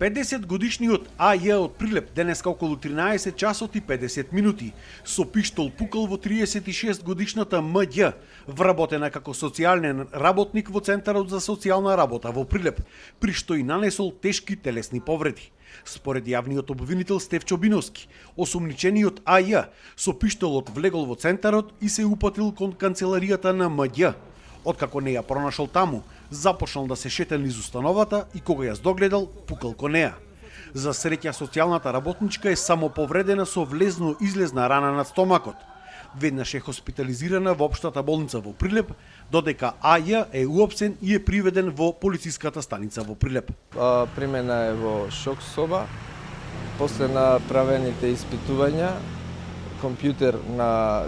50-годишниот А.Ј. од Прилеп денеска околу 13 часот и 50 минути со пиштол пукал во 36-годишната М.Ѓ, вработена како социјален работник во Центарот за социјална работа во Прилеп, при што и нанесол тешки телесни повреди. Според јавниот обвинител Стефчо Биновски, осумничениот А.Ј. со пиштолот влегол во Центарот и се упатил кон канцеларијата на М.Ѓ. Откако не ја пронашол таму, започнал да се шета низ установата и кога ја здогледал, пукал кон неа. За среќа, социјалната работничка е само повредена со влезно-излезна рана над стомакот. Веднаш е хоспитализирана во општата болница во Прилеп, додека А.Ј. е уапсен и е приведен во полициската станица во Прилеп. Примена е во шок соба, после направените испитувања, компјутер на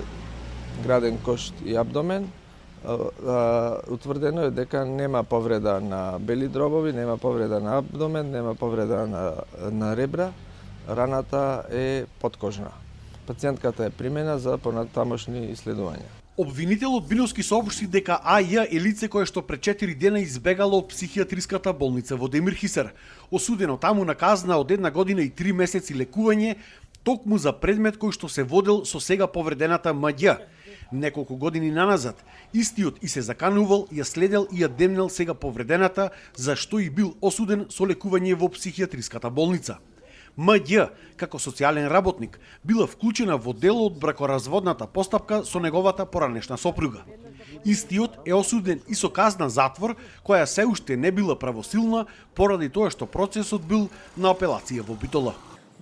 граден кошт и абдомен, утврдено е дека нема повреда на бели дробови, нема повреда на абдомен, нема повреда на ребра. Раната е подкожна. Пациентката е примена за понатамошни исследувања. Обвинителот Биновски соопшти дека А.Ј. е лице кое што пред 4 дена избегало од психијатриската болница во Демирхисар, осудено таму на казна од 1 година и 3 месеци лекување, токму за предмет кој што се водел со сега повредената М.Ѓ. Неколку години наназад, истиот и се заканувал, ја следел и ја демнел сега повредената, за што и бил осуден со лекување во психијатриската болница. М.Ѓ. како социјален работник била вклучена во дел од бракоразводната постапка со неговата поранешна сопруга. Истиот е осуден и со казна затвор, која се уште не била правосилна поради тоа што процесот бил на апелација во Битола.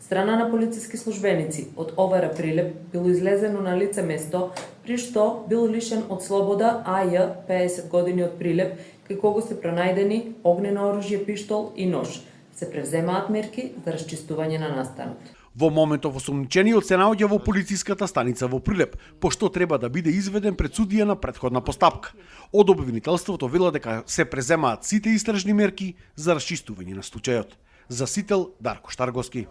Страна на полициски службеници од ОВР Прилеп било излезено на лице место, при што бил лишен од слобода А.Ј. 50 години од Прилеп, кај кого се пронајдени огнено оружје, пиштол и нож. Се превземаат мерки за расчистување на настанот. Во моментов осумничениот се наоѓа во полициската станица во Прилеп, пошто треба да биде изведен пред судија на претходна постапка. Од обвинителството вела дека се преземаат сите истражни мерки за расчистување на случајот. За Сител, Дарко Штарговски.